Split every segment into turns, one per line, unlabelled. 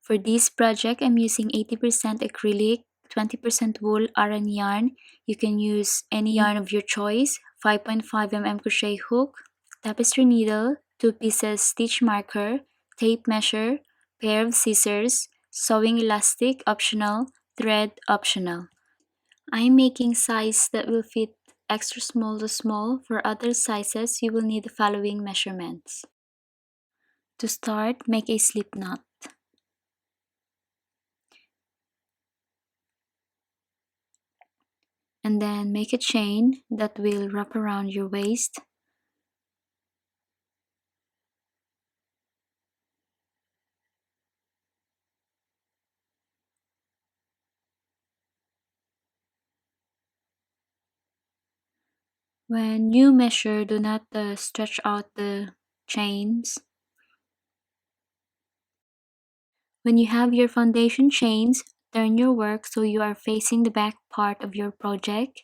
For this project, I'm using 80% acrylic, 20% wool Aran yarn. You can use any yarn of your choice, 5.5 mm crochet hook, tapestry needle, 2 pieces stitch marker, tape measure, pair of scissors, sewing elastic optional, thread optional. I'm making size that will fit extra small to small. For other sizes, you will need the following measurements. To start, make a slip knot. And then make a chain that will wrap around your waist. When you measure, do not stretch out the chains. When you have your foundation chains, turn your work so you are facing the back part of your project.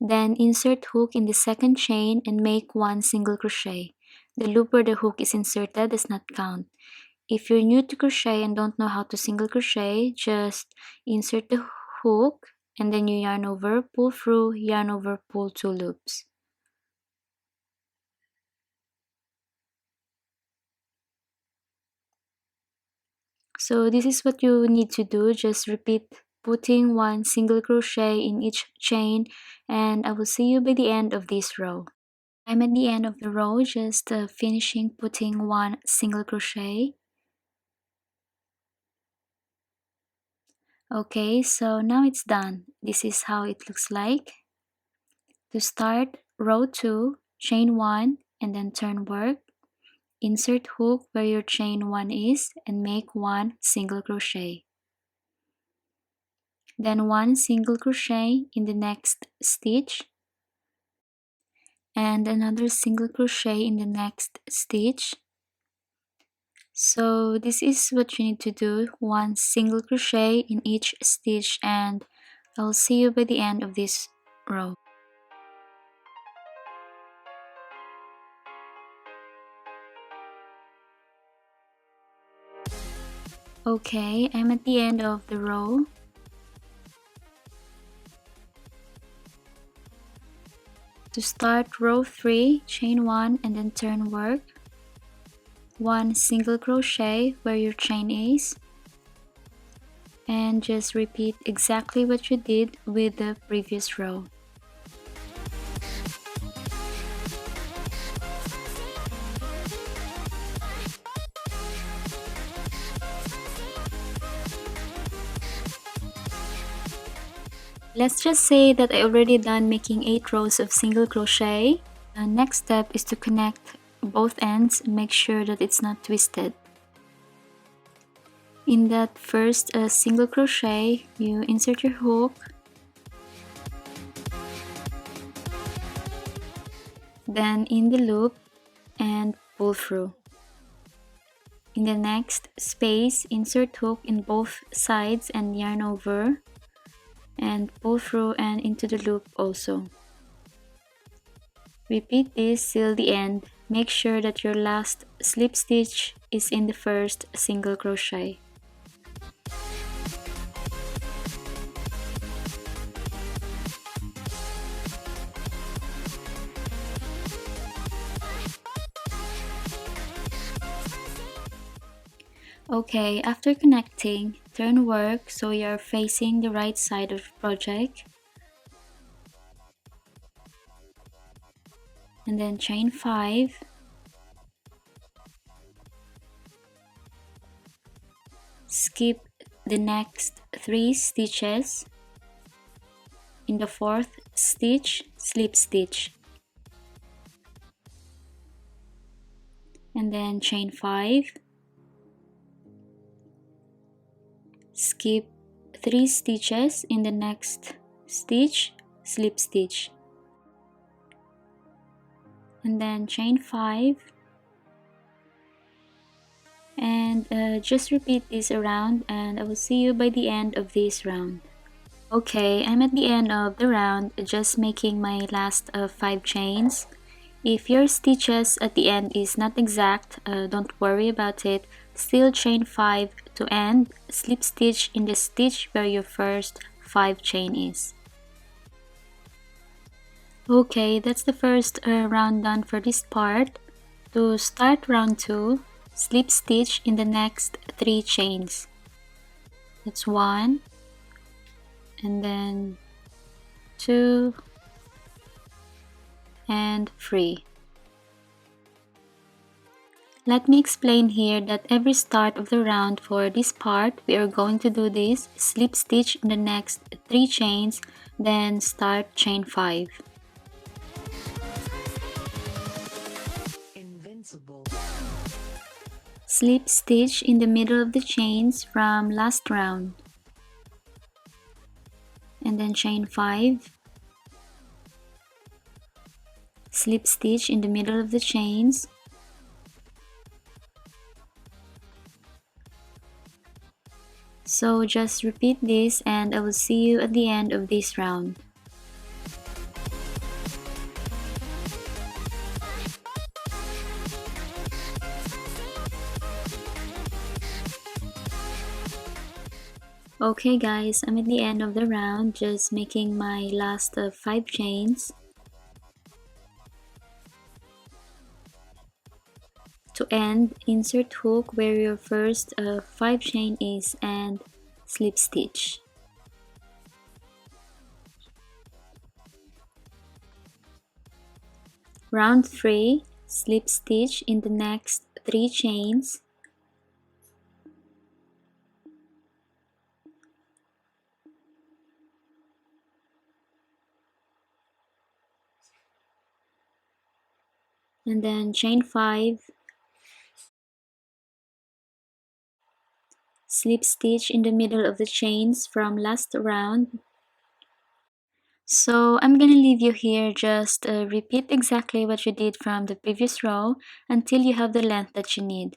Then insert hook in the second chain and make 1 single crochet. The loop where the hook is inserted does not count. If you're new to crochet and don't know how to single crochet, just insert the hook and then you yarn over, pull through, yarn over, pull 2 loops. So this is what you need to do. Just repeat putting 1 single crochet in each chain, and I will see you by the end of this row. I'm at the end of the row, just finishing putting 1 single crochet. Okay, so now it's done. This is how it looks like. To start, row 2, chain 1 and then turn work. Insert hook where your chain 1 is and make 1 single crochet. Then 1 single crochet in the next stitch and another single crochet in the next stitch. So this is what you need to do, 1 single crochet in each stitch, and I'll see you by the end of this row. Okay, I'm at the end of the row. To start, row 3, chain 1 and then turn work. 1 single crochet where your chain is, and just repeat exactly what you did with the previous row. Let's just say that I already done making 8 rows of single crochet. The next step is to connect both ends and make sure that it's not twisted. In that first single crochet, you insert your hook, then in the loop and pull through. In the next space, insert hook in both sides and yarn over and pull through and into the loop also. Repeat this till the end. Make sure that your last slip stitch is in the first single crochet. Okay, after connecting, turn work so you are facing the right side of the project. And then chain 5. Skip the next 3 stitches. In the 4th stitch, slip stitch. And then chain 5. Skip 3 stitches in the next stitch, slip stitch. And then chain 5. And just repeat this around, and I will see you by the end of this round. Okay, I'm at the end of the round, just making my last 5 chains. If your stitches at the end is not exact, don't worry about it. Still chain 5 to end, slip stitch in the stitch where your first 5 chain is. Okay, that's the first round done for this part. To start round 2, slip stitch in the next 3 chains. That's 1, and then 2, and 3. Let me explain here that every start of the round for this part, we are going to do this, slip stitch in the next 3 chains, then start chain 5. Invincible. Slip stitch in the middle of the chains from last round, and then chain 5, slip stitch in the middle of the chains, so just repeat this and I will see you at the end of this round. Okay guys, I'm at the end of the round, just making my last 5 chains. To end, insert hook where your first 5 chain is and slip stitch. Round 3, slip stitch in the next 3 chains. And then chain 5, slip stitch in the middle of the chains from last round. So I'm gonna leave you here, just repeat exactly what you did from the previous row until you have the length that you need.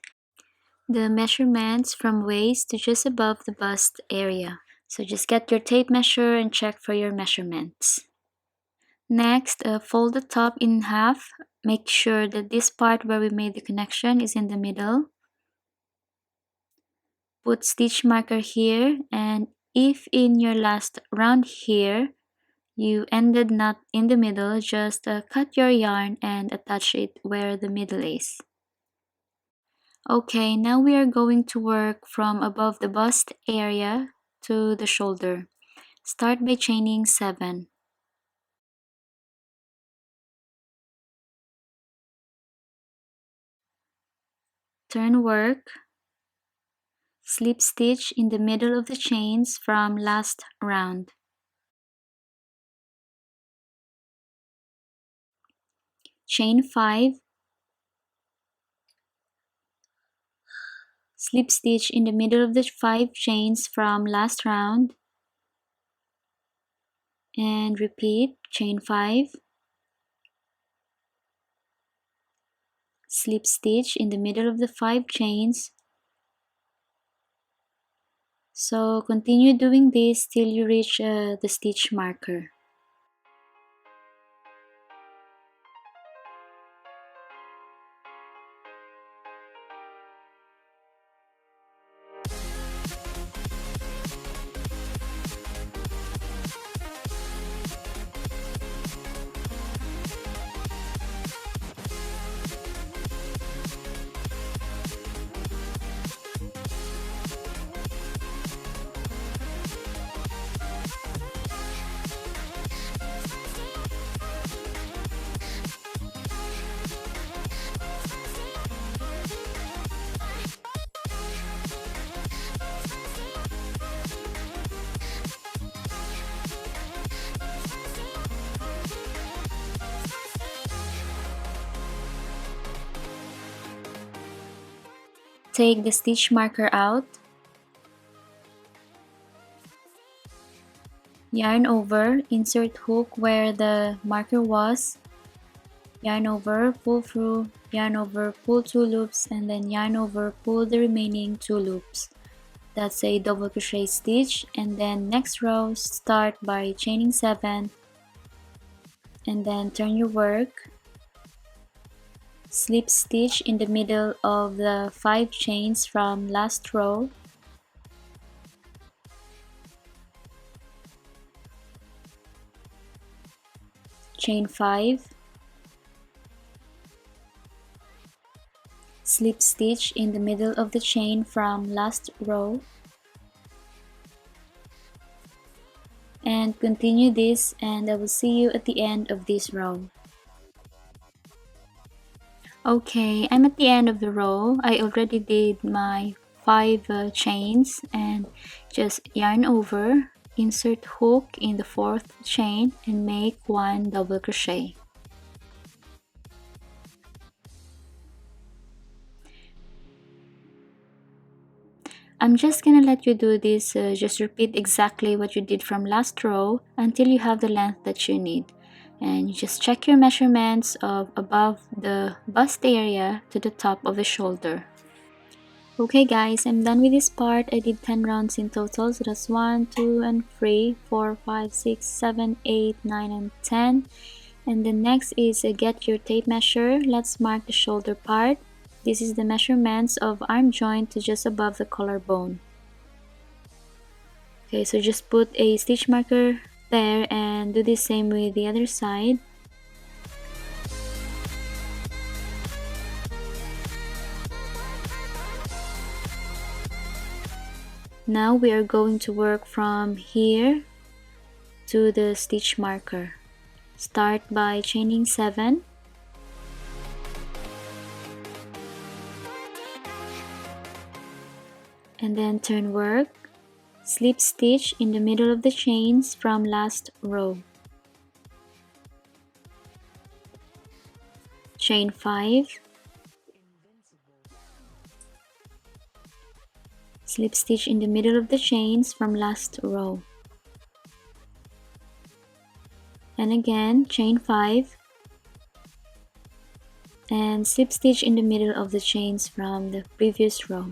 The measurements from waist to just above the bust area. So just get your tape measure and check for your measurements. Next, fold the top in half. Make sure that this part where we made the connection is in the middle. Put stitch marker here, and if in your last round here you ended not in the middle, just cut your yarn and attach it where the middle is. Okay, now we are going to work from above the bust area to the shoulder. Start by chaining 7. Turn work. Slip stitch in the middle of the chains from last round. Chain 5. Slip stitch in the middle of the 5 chains from last round. And repeat, chain 5. Slip stitch in the middle of the 5 chains. So continue doing this till you reach the stitch marker. Take the stitch marker out. Yarn over, insert hook where the marker was. Yarn over, pull through, yarn over, pull 2 loops, and then yarn over, pull the remaining 2 loops. That's a double crochet stitch, and then next row start by chaining 7 and then turn your work. Slip stitch in the middle of the 5 chains from last row, chain 5, slip stitch in the middle of the chain from last row, and continue this, and I will see you at the end of this row. Okay, I'm at the end of the row. I already did my 5 chains, and just yarn over, insert hook in the 4th chain and make 1 double crochet. I'm just gonna let you do this, just repeat exactly what you did from last row until you have the length that you need. And you just check your measurements of above the bust area to the top of the shoulder. Okay guys, I'm done with this part. I did 10 rounds in total, so that's 1, 2, and 3, 4, 5, 6, 7, 8, 9, and 10. And the next is get your tape measure. Let's mark the shoulder part. This is the measurements of arm joint to just above the collarbone. Okay, so just put a stitch marker there and do the same with the other side. Now we are going to work from here to the stitch marker. Start by chaining 7. And then turn work, slip stitch in the middle of the chains from last row, chain 5, slip stitch in the middle of the chains from last row, and again chain 5, and slip stitch in the middle of the chains from the previous row.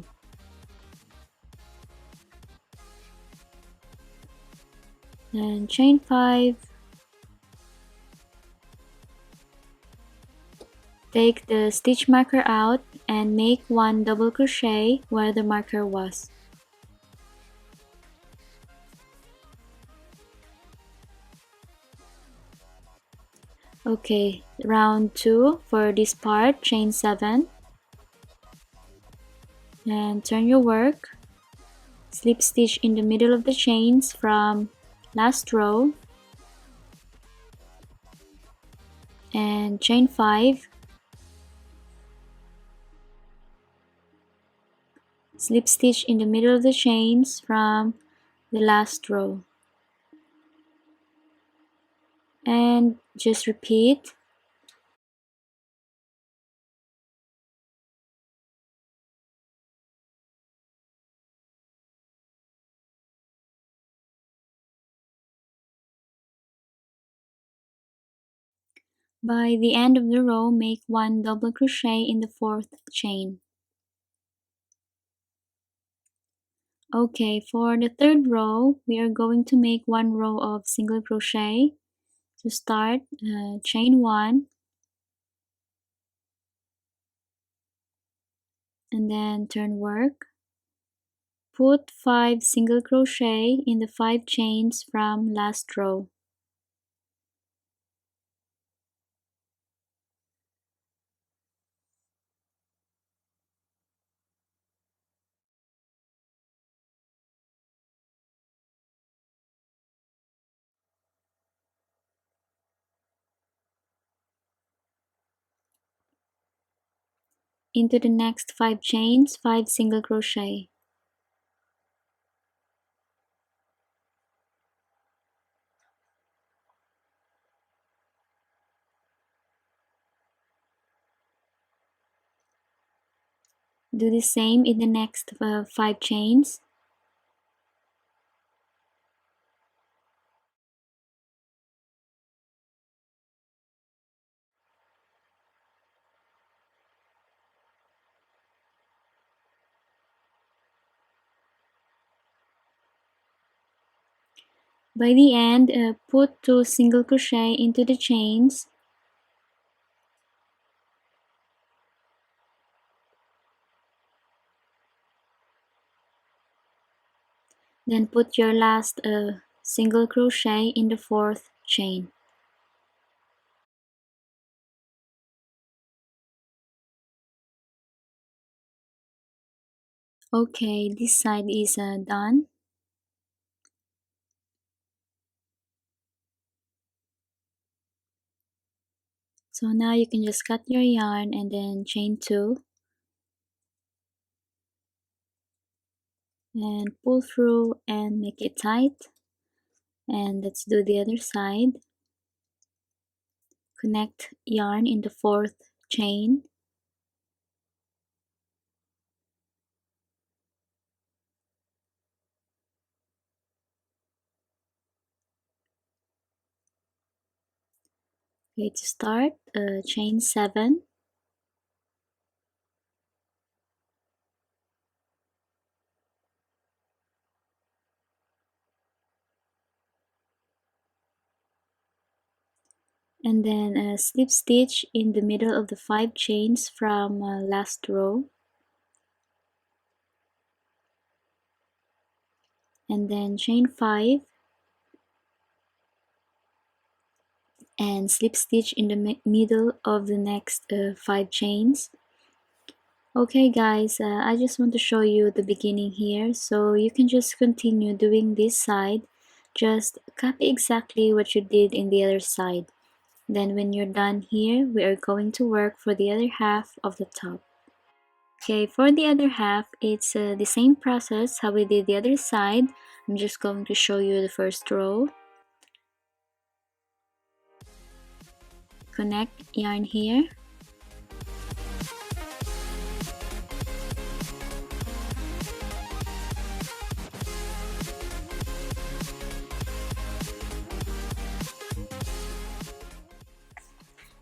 And chain 5, take the stitch marker out and make 1 double crochet where the marker was. Okay, round 2 for this part, chain 7, and turn your work, slip stitch in the middle of the chains from last row, and chain 5, slip stitch in the middle of the chains from the last row, and just repeat. By the end of the row, make 1 double crochet in the 4th chain. Okay, for the 3rd row, we are going to make 1 row of single crochet. To start, chain 1, and then turn work. Put 5 single crochet in the 5 chains from last row. Into the next 5 chains, 5 single crochet. Do the same in the next 5 chains. By the end, put 2 single crochet into the chains, Then put your last single crochet in the 4th chain. Okay, this side is done. So now you can just cut your yarn and then chain 2 and pull through and make it tight. And let's do the other side. Connect yarn in the 4th chain. Okay, to start, chain 7. And then slip stitch in the middle of the 5 chains from last row. And then chain 5 and slip stitch in the middle of the next 5 chains. Okay guys, I just want to show you the beginning here, so you can just continue doing this side. Just copy exactly what you did in the other side. Then when you're done here, we are going to work for the other half of the top. Okay, for the other half, it's the same process how we did the other side. I'm just going to show you the first row. Connect yarn here.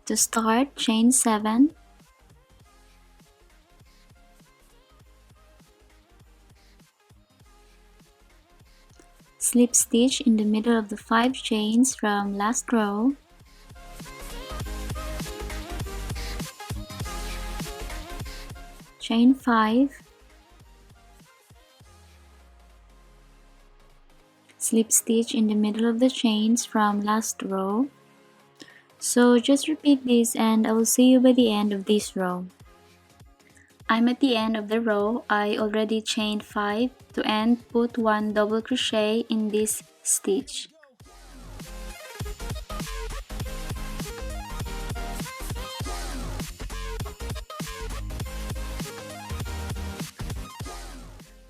To start, chain 7. Slip stitch in the middle of the 5 chains from last row. Chain 5. Slip stitch in the middle of the chains from last row. So just repeat this and I will see you by the end of this row. I'm at the end of the row. I already chained 5. To end, put 1 double crochet in this stitch.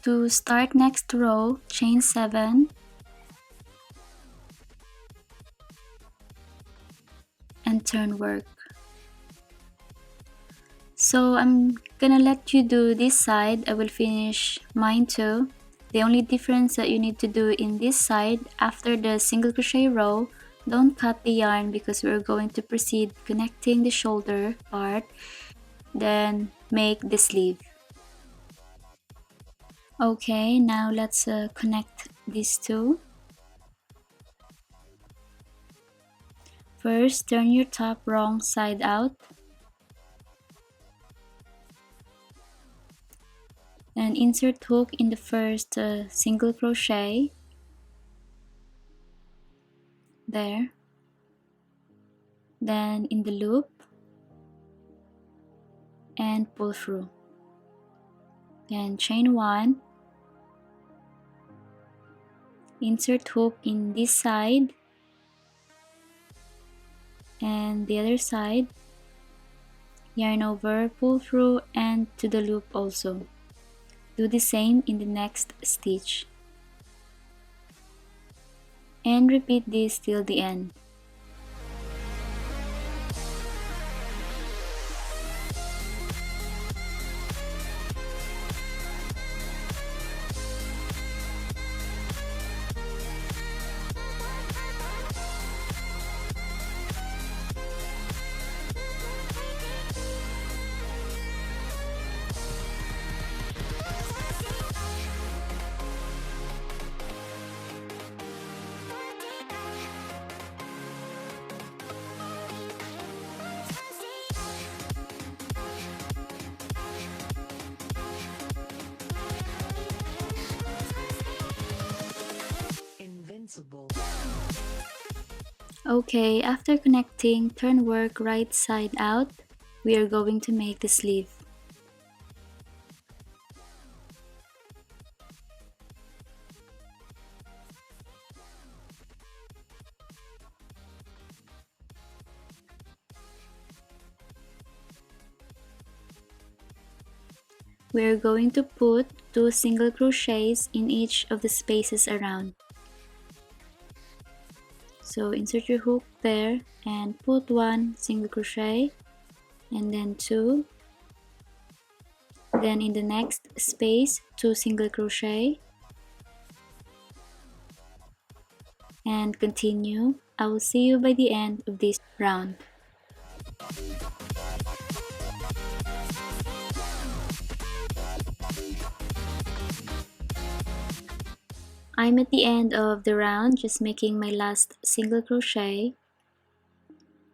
To start next row, chain 7 and turn work. So I'm gonna let you do this side. I will finish mine too. The only difference that you need to do in this side, after the single crochet row, don't cut the yarn because we're going to proceed connecting the shoulder part, then make the sleeve. Okay, now let's connect these two. First, turn your top wrong side out. And insert hook in the first single crochet. There. Then in the loop. And pull through. Then chain 1. Insert hook in this side. And the other side. Yarn over, pull through, and to the loop also. Do the same in the next stitch. And repeat this till the end. Okay, after connecting, turn work right side out. We are going to make the sleeve. We are going to put 2 single crochets in each of the spaces around. So insert your hook there and put 1 single crochet and then 2. Then in the next space, 2 single crochet and continue. I will see you by the end of this round. I'm at the end of the round, just making my last single crochet.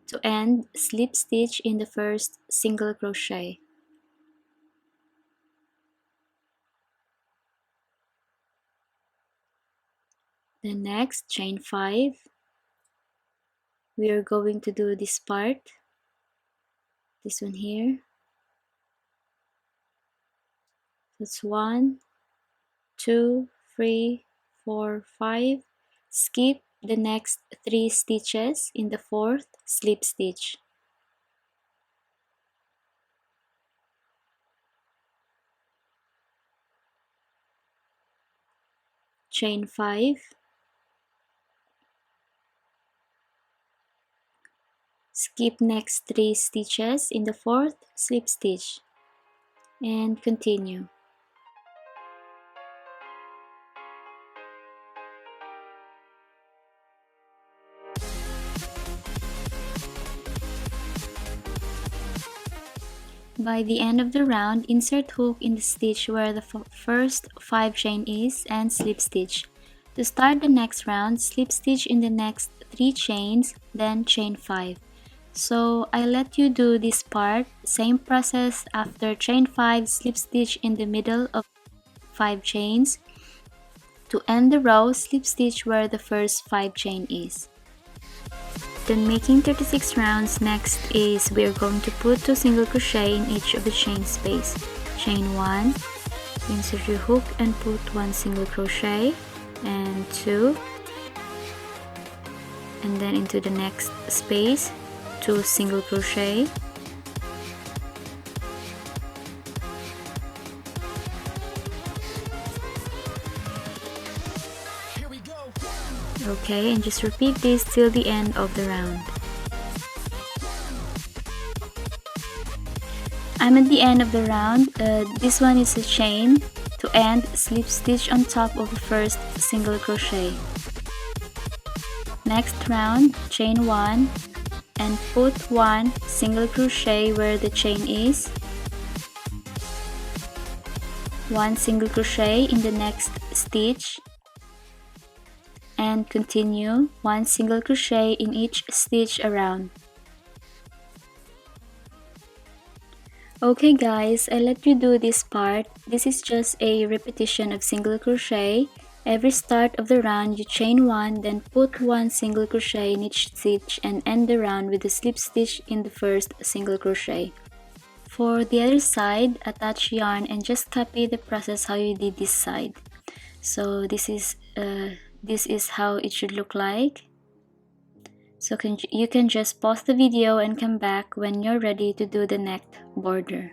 To end, slip stitch in the first single crochet. Then next, chain 5. We are going to do this part, this one here. That's 1, 2, 3, 4, 5. Skip the next 3 stitches in the 4th slip stitch. Chain 5. Skip next 3 stitches in the 4th slip stitch and continue. By the end of the round, insert hook in the stitch where the first 5 chain is and slip stitch. To start the next round, slip stitch in the next 3 chains, then chain 5. So I let you do this part, same process after chain 5, slip stitch in the middle of 5 chains. To end the row, slip stitch where the first 5 chain is. Then making 36 rounds, next is we are going to put 2 single crochet in each of the chain space. Chain 1, insert your hook and put 1 single crochet and 2, and then into the next space 2 single crochet, okay, and just repeat this till the end of the round. I'm at the end of the round. This one is a chain. To end, slip stitch on top of the first single crochet. Next round, chain 1 and put 1 single crochet where the chain is, 1 single crochet in the next stitch, and continue 1 single crochet in each stitch around. Okay guys, I let you do this part. This is just a repetition of single crochet. Every start of the round you chain 1, then put 1 single crochet in each stitch and end the round with a slip stitch in the first single crochet. For the other side, attach yarn and just copy the process how you did this side. So this is how it should look like. So you can just pause the video and come back when you're ready to do the neck border.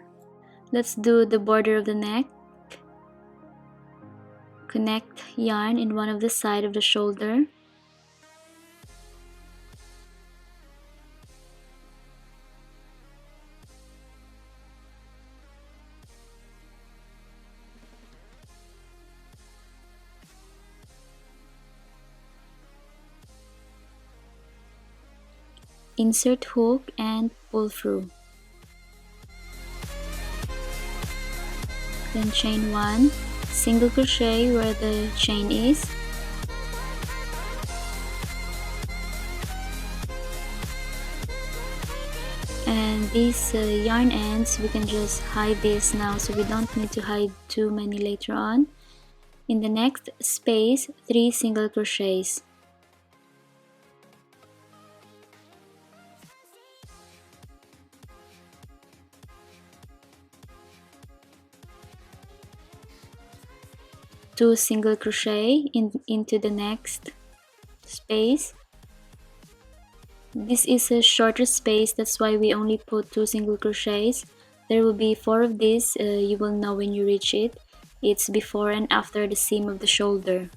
Let's do the border of the neck. Connect yarn in one of the side of the shoulder. Insert hook and pull through. Then chain 1, single crochet where the chain is, and these yarn ends we can just hide this now, so we don't need to hide too many later on. In the next space, 3 single crochets. 2 single crochet into the next space. This is a shorter space, that's why we only put 2 single crochets. There will be 4 of these, you will know when you reach it. It's before and after the seam of the shoulder.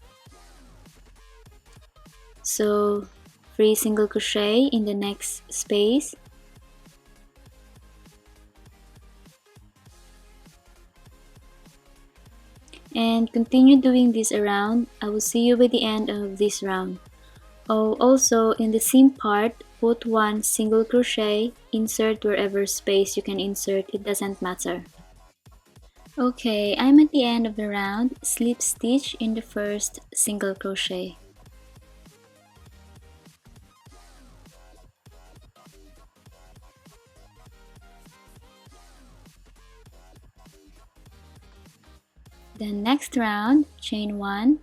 So 3 single crochet in the next space. And continue doing this around. I will see you by the end of this round. Oh, also in the seam part, put 1 single crochet, insert wherever space you can insert, it doesn't matter. Okay, I'm at the end of the round. Slip stitch in the first single crochet. Then next round, chain 1.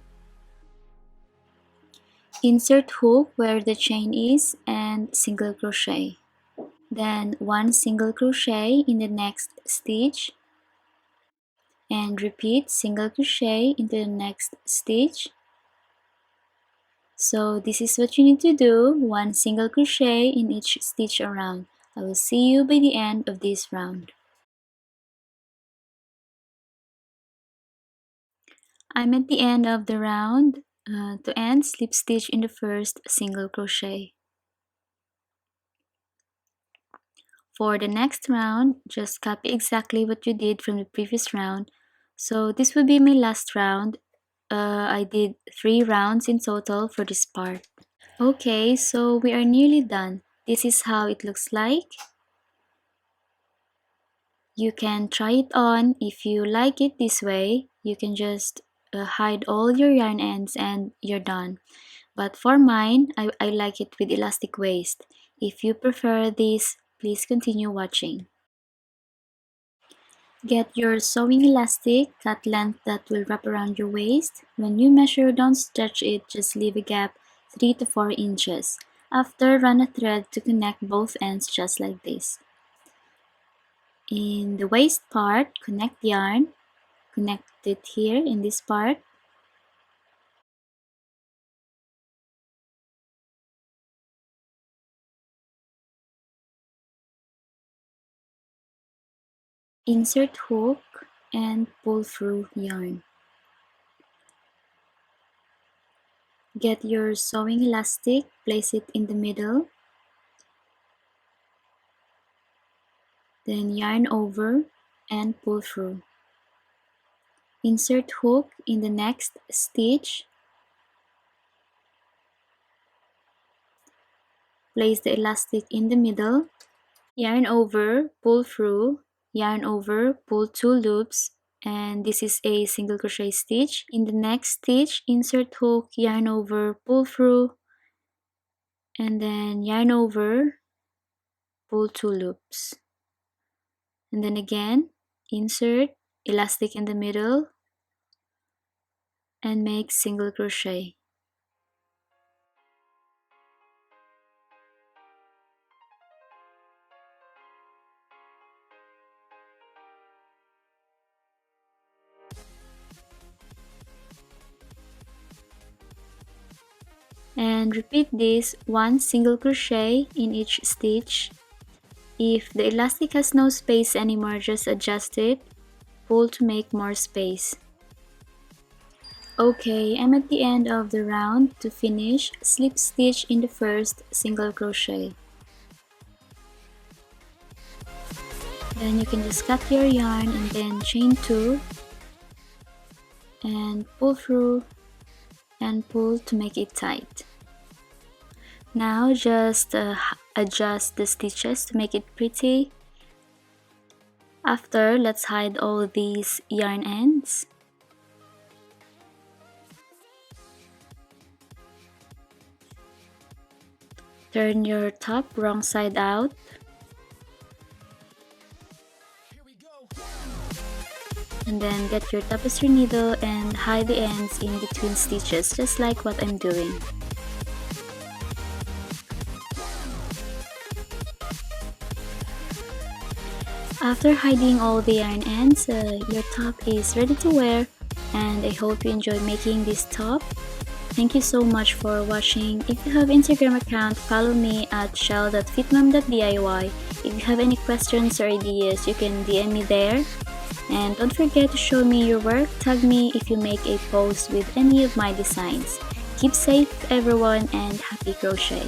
Insert hook where the chain is and single crochet. Then 1 single crochet in the next stitch. And repeat single crochet into the next stitch. So this is what you need to do, 1 single crochet in each stitch around. I will see you by the end of this round. I'm at the end of the round. To end, slip stitch in the first single crochet. For the next round, just copy exactly what you did from the previous round. So this will be my last round. I did 3 rounds in total for this part. Okay, so we are nearly done. This is how it looks like. You can try it on. If you like it this way, you can just hide all your yarn ends and you're done. But for mine, I like it with elastic waist. If you prefer this, please continue watching. Get your sewing elastic, cut length that will wrap around your waist. When you measure, don't stretch it, just leave a gap 3 to 4 inches. After, run a thread to connect both ends just like this. In the waist part, connect yarn, connect it here in this part. Insert hook and pull through yarn. Get your sewing elastic, place it in the middle. Then yarn over and pull through. Insert hook in the next stitch. Place the elastic in the middle. Yarn over, pull through, yarn over, pull 2 loops, and this is a single crochet stitch. In the next stitch, insert hook, yarn over, pull through, and then yarn over, pull 2 loops. And then again, insert, elastic in the middle, and make single crochet. And repeat this 1 single crochet in each stitch. If the elastic has no space anymore, just adjust it, pull to make more space. Okay, I'm at the end of the round. To finish, slip stitch in the first single crochet. Then you can just cut your yarn and then chain 2 and pull through and pull to make it tight. Now just adjust the stitches to make it pretty. After, let's hide all these yarn ends. Turn your top wrong side out. And then get your tapestry needle and hide the ends in between stitches, just like what I'm doing. After hiding all the yarn ends, your top is ready to wear. and I hope you enjoy making this top. Thank you so much for watching. If you have Instagram account, follow me at shell.fitmom.diy. If you have any questions or ideas, you can DM me there. And don't forget to show me your work. Tag me if you make a post with any of my designs. Keep safe everyone and happy crochet!